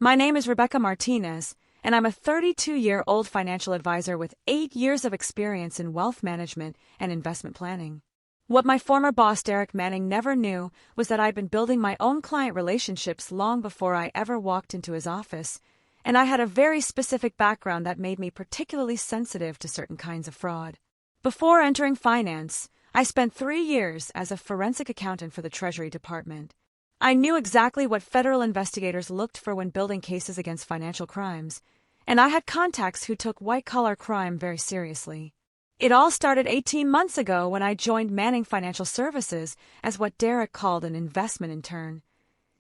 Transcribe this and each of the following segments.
My name is Rebecca Martinez, and I'm a 32-year-old financial advisor with 8 years of experience in wealth management and investment planning. What my former boss Derek Manning never knew was that I'd been building my own client relationships long before I ever walked into his office, and I had a very specific background that made me particularly sensitive to certain kinds of fraud. Before entering finance, I spent 3 years as a forensic accountant for the Treasury Department. I knew exactly what federal investigators looked for when building cases against financial crimes, and I had contacts who took white-collar crime very seriously. It all started 18 months ago when I joined Manning Financial Services as what Derek called an investment intern.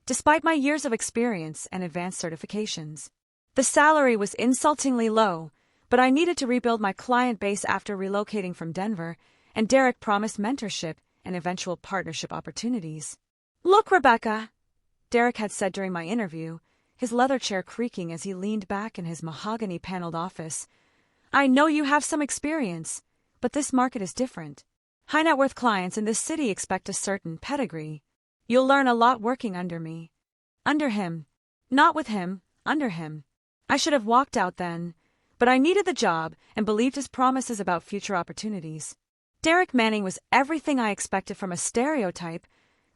Despite my years of experience and advanced certifications, the salary was insultingly low, but I needed to rebuild my client base after relocating from Denver, and Derek promised mentorship and eventual partnership opportunities. "Look, Rebecca," Derek had said during my interview, his leather chair creaking as he leaned back in his mahogany-paneled office. "I know you have some experience, but this market is different. High-net-worth clients in this city expect a certain pedigree. You'll learn a lot working under me." Under him. Not with him, under him. I should have walked out then, but I needed the job and believed his promises about future opportunities. Derek Manning was everything I expected from a stereotype: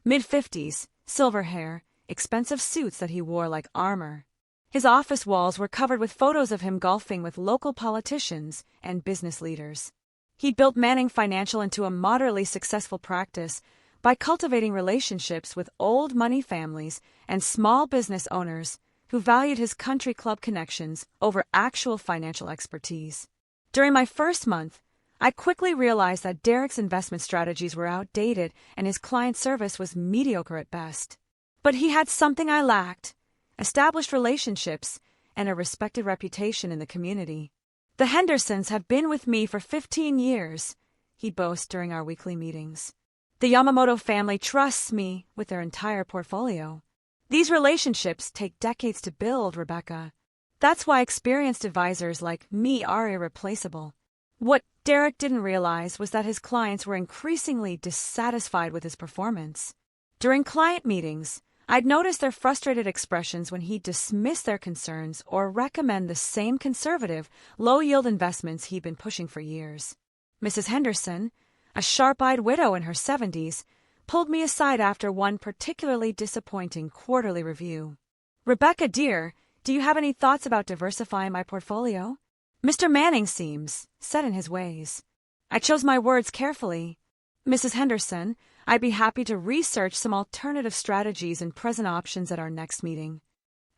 mid-50s, silver hair, expensive suits that he wore like armor. His office walls were covered with photos of him golfing with local politicians and business leaders. He built Manning Financial into a moderately successful practice by cultivating relationships with old money families and small business owners who valued his country club connections over actual financial expertise. During my first month, I quickly realized that Derek's investment strategies were outdated and his client service was mediocre at best. But he had something I lacked: established relationships and a respected reputation in the community. "The Hendersons have been with me for 15 years, he boasts during our weekly meetings. "The Yamamoto family trusts me with their entire portfolio. These relationships take decades to build, Rebecca. That's why experienced advisors like me are irreplaceable." What Derek didn't realize was that his clients were increasingly dissatisfied with his performance. During client meetings, I'd noticed their frustrated expressions when he'd dismiss their concerns or recommend the same conservative, low-yield investments he'd been pushing for years. Mrs. Henderson, a sharp-eyed widow in her 70s, pulled me aside after one particularly disappointing quarterly review. "Rebecca, dear, do you have any thoughts about diversifying my portfolio? Mr. Manning seems set in his ways." I chose my words carefully. "Mrs. Henderson, I'd be happy to research some alternative strategies and present options at our next meeting."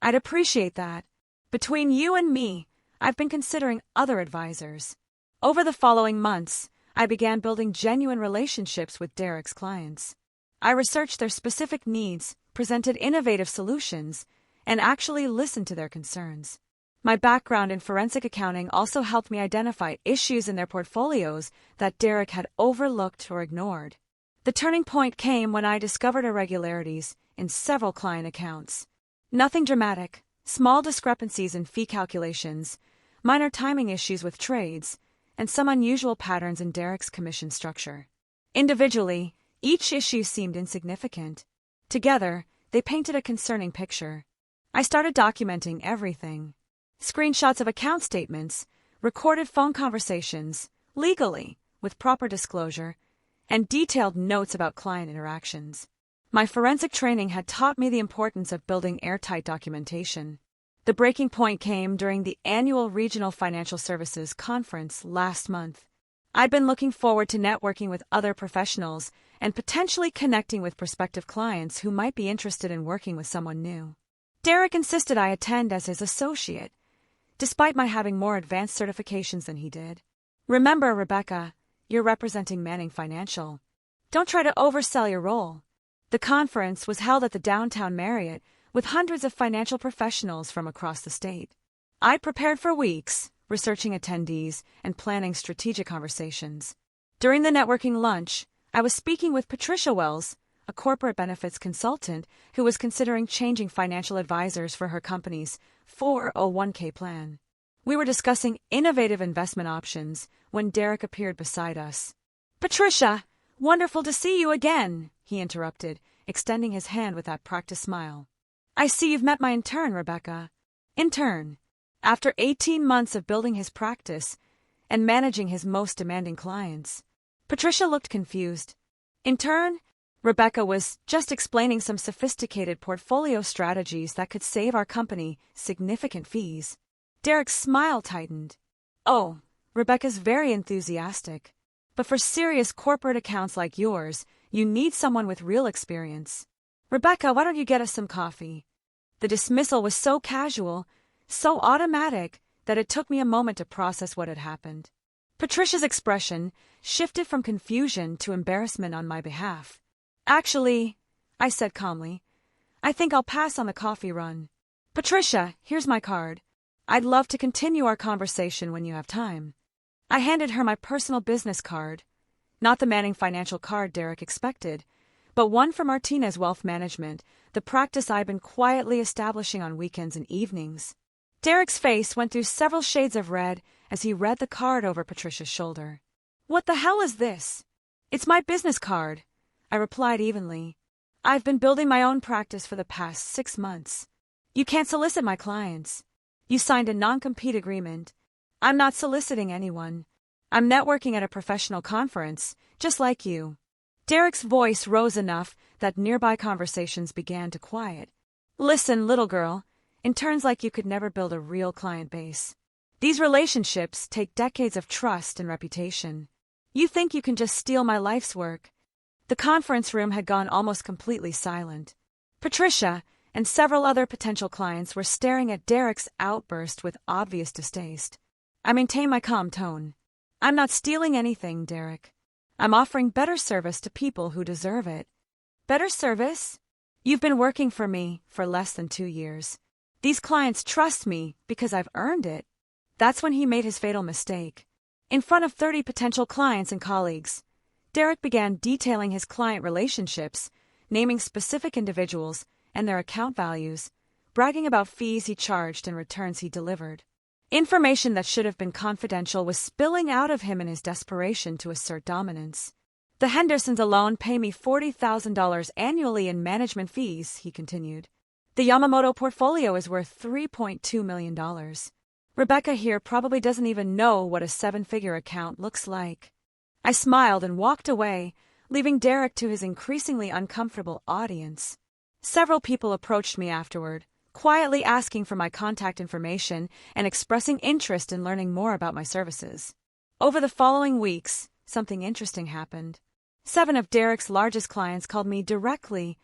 "I'd appreciate that. Between you and me, I've been considering other advisors." Over the following months, I began building genuine relationships with Derek's clients. I researched their specific needs, presented innovative solutions, and actually listened to their concerns. My background in forensic accounting also helped me identify issues in their portfolios that Derek had overlooked or ignored. The turning point came when I discovered irregularities in several client accounts. Nothing dramatic, small discrepancies in fee calculations, minor timing issues with trades, and some unusual patterns in Derek's commission structure. Individually, each issue seemed insignificant. Together, they painted a concerning picture. I started documenting everything: screenshots of account statements, recorded phone conversations, legally, with proper disclosure, and detailed notes about client interactions. My forensic training had taught me the importance of building airtight documentation. The breaking point came during the annual Regional Financial Services Conference last month. I'd been looking forward to networking with other professionals and potentially connecting with prospective clients who might be interested in working with someone new. Derek insisted I attend as his associate, despite my having more advanced certifications than he did. "Remember, Rebecca, you're representing Manning Financial. Don't try to oversell your role." The conference was held at the downtown Marriott with hundreds of financial professionals from across the state. I prepared for weeks, researching attendees and planning strategic conversations. During the networking lunch, I was speaking with Patricia Wells, a corporate benefits consultant who was considering changing financial advisors for her company's 401k plan. We were discussing innovative investment options when Derek appeared beside us. "Patricia, wonderful to see you again," he interrupted, extending his hand with that practiced smile. "I see you've met my intern, Rebecca. In turn, after 18 months of building his practice and managing his most demanding clients, Patricia looked confused. In turn, Rebecca was just explaining some sophisticated portfolio strategies that could save our company significant fees. Derek's smile tightened. Oh, Rebecca's very enthusiastic. But for serious corporate accounts like yours, you need someone with real experience. Rebecca, why don't you get us some coffee? The dismissal was so casual, so automatic, that it took me a moment to process what had happened. Patricia's expression shifted from confusion to embarrassment on my behalf. Actually, I said calmly, I think I'll pass on the coffee run. Patricia, here's my card. I'd love to continue our conversation when you have time. I handed her my personal business card, not the Manning Financial card Derek expected, but one for Martinez Wealth Management, the practice I'd been quietly establishing on weekends and evenings. Derek's face went through several shades of red as he read the card over Patricia's shoulder. What the hell is this? It's my business card, I replied evenly. I've been building my own practice for the past 6 months. You can't solicit my clients. You signed a non-compete agreement. I'm not soliciting anyone. I'm networking at a professional conference, just like you. Derek's voice rose enough that nearby conversations began to quiet. Listen, little girl, interns like you could never build a real client base. These relationships take decades of trust and reputation. You think you can just steal my life's work? The conference room had gone almost completely silent. Patricia and several other potential clients were staring at Derek's outburst with obvious distaste. I maintained my calm tone. I'm not stealing anything, Derek. I'm offering better service to people who deserve it. Better service? You've been working for me for less than 2 years. These clients trust me because I've earned it. That's when he made his fatal mistake. In front of 30 potential clients and colleagues, Derek began detailing his client relationships, naming specific individuals and their account values, bragging about fees he charged and returns he delivered. Information that should have been confidential was spilling out of him in his desperation to assert dominance. The Hendersons alone pay me $40,000 annually in management fees, he continued. The Yamamoto portfolio is worth $3.2 million. Rebecca here probably doesn't even know what a 7-figure account looks like. I smiled and walked away, leaving Derek to his increasingly uncomfortable audience. Several people approached me afterward, quietly asking for my contact information and expressing interest in learning more about my services. Over the following weeks, something interesting happened. 7 of Derek's largest clients called me directly,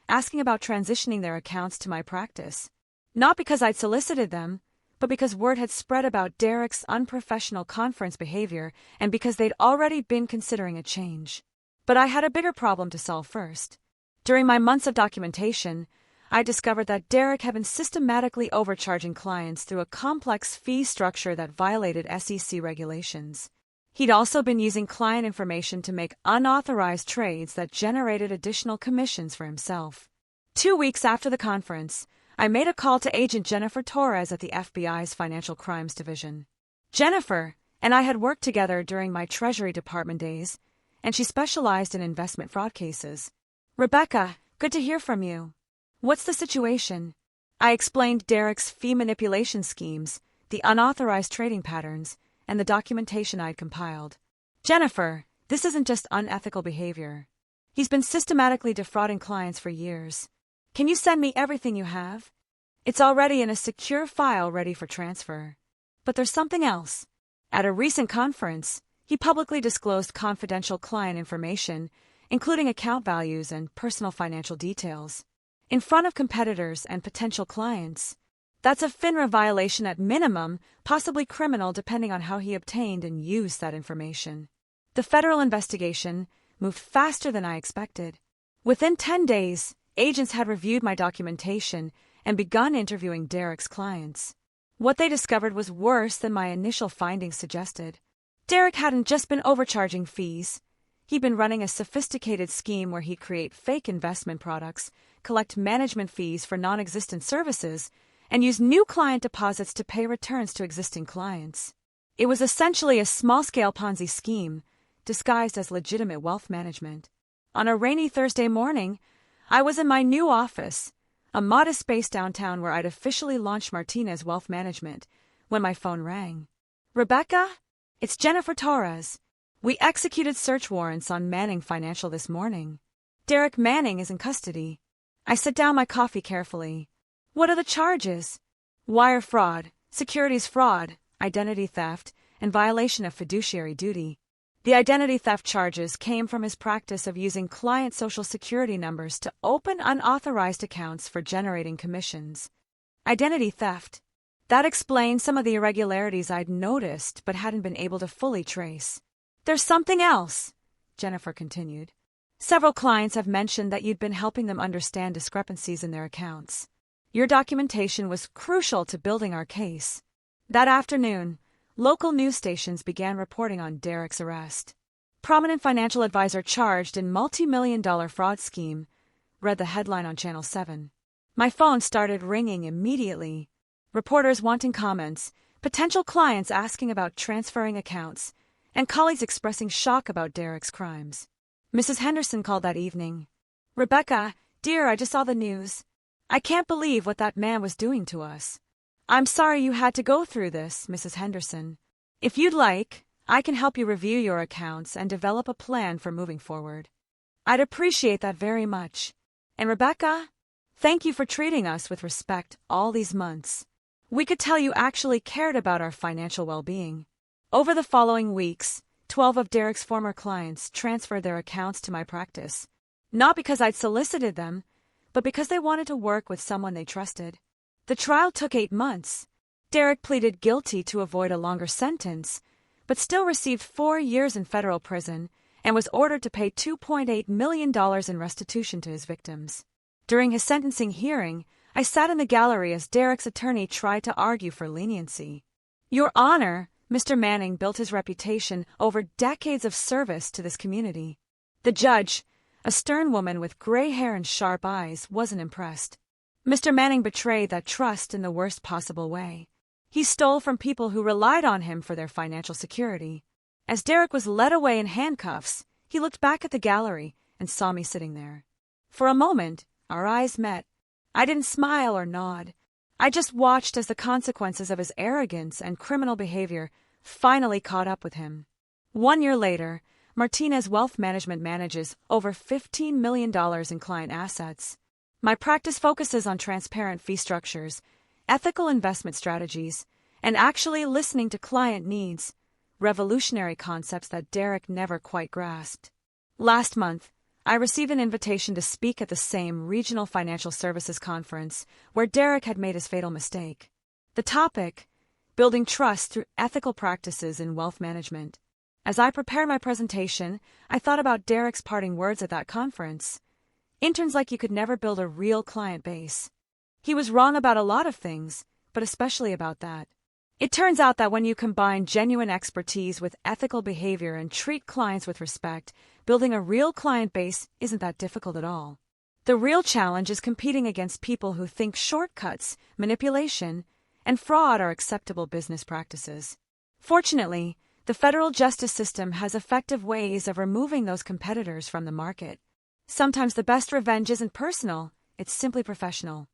asking about transitioning their accounts to my practice. Not because I'd solicited them, but because word had spread about Derek's unprofessional conference behavior and because they'd already been considering a change. But I had a bigger problem to solve first. During my months of documentation, I discovered that Derek had been systematically overcharging clients through a complex fee structure that violated SEC regulations. He'd also been using client information to make unauthorized trades that generated additional commissions for himself. 2 weeks after the conference, I made a call to Agent Jennifer Torres at the FBI's Financial Crimes Division. Jennifer and I had worked together during my Treasury Department days, and she specialized in investment fraud cases. Rebecca, good to hear from you. What's the situation? I explained Derek's fee manipulation schemes, the unauthorized trading patterns, and the documentation I'd compiled. Jennifer, this isn't just unethical behavior. He's been systematically defrauding clients for years. Can you send me everything you have? It's already in a secure file ready for transfer. But there's something else. At a recent conference, he publicly disclosed confidential client information, including account values and personal financial details, in front of competitors and potential clients. That's a FINRA violation at minimum, possibly criminal depending on how he obtained and used that information. The federal investigation moved faster than I expected. Within 10 days, agents had reviewed my documentation and begun interviewing Derek's clients. What they discovered was worse than my initial findings suggested. Derek hadn't just been overcharging fees. He'd been running a sophisticated scheme where he'd create fake investment products, collect management fees for non-existent services, and use new client deposits to pay returns to existing clients. It was essentially a small-scale Ponzi scheme, disguised as legitimate wealth management. On a rainy Thursday morning, I was in my new office, a modest space downtown where I'd officially launched Martinez Wealth Management, when my phone rang. "Rebecca? It's Jennifer Torres. We executed search warrants on Manning Financial this morning. Derek Manning is in custody." I set down my coffee carefully. "What are the charges?" "Wire fraud, securities fraud, identity theft, and violation of fiduciary duty." The identity theft charges came from his practice of using client social security numbers to open unauthorized accounts for generating commissions. Identity theft. That explained some of the irregularities I'd noticed but hadn't been able to fully trace. "There's something else," Jennifer continued. "Several clients have mentioned that you'd been helping them understand discrepancies in their accounts. Your documentation was crucial to building our case." That afternoon, local news stations began reporting on Derek's arrest. "Prominent financial advisor charged in multi-million-dollar fraud scheme," read the headline on Channel 7. My phone started ringing immediately. Reporters wanting comments, potential clients asking about transferring accounts, and colleagues expressing shock about Derek's crimes. Mrs. Henderson called that evening. "Rebecca, dear, I just saw the news. I can't believe what that man was doing to us. I'm sorry you had to go through this, Mrs. Henderson. If you'd like, I can help you review your accounts and develop a plan for moving forward. I'd appreciate that very much. And Rebecca, thank you for treating us with respect all these months. We could tell you actually cared about our financial well-being." Over the following weeks, 12 of Derek's former clients transferred their accounts to my practice, not because I'd solicited them, but because they wanted to work with someone they trusted. The trial took 8 months. Derek pleaded guilty to avoid a longer sentence, but still received 4 years in federal prison and was ordered to pay $2.8 million in restitution to his victims. During his sentencing hearing, I sat in the gallery as Derek's attorney tried to argue for leniency. "Your Honor, Mr. Manning built his reputation over decades of service to this community." The judge, a stern woman with gray hair and sharp eyes, wasn't impressed. "Mr. Manning betrayed that trust in the worst possible way. He stole from people who relied on him for their financial security." As Derek was led away in handcuffs, he looked back at the gallery and saw me sitting there. For a moment, our eyes met. I didn't smile or nod. I just watched as the consequences of his arrogance and criminal behavior finally caught up with him. 1 year later, Martinez Wealth Management manages over $15 million in client assets. My practice focuses on transparent fee structures, ethical investment strategies, and actually listening to client needs, revolutionary concepts that Derek never quite grasped. Last month, I received an invitation to speak at the same regional financial services conference where Derek had made his fatal mistake. The topic: building trust through ethical practices in wealth management. As I prepared my presentation, I thought about Derek's parting words at that conference. "Interns like you could never build a real client base." He was wrong about a lot of things, but especially about that. It turns out that when you combine genuine expertise with ethical behavior and treat clients with respect, building a real client base isn't that difficult at all. The real challenge is competing against people who think shortcuts, manipulation, and fraud are acceptable business practices. Fortunately, the federal justice system has effective ways of removing those competitors from the market. Sometimes the best revenge isn't personal, it's simply professional.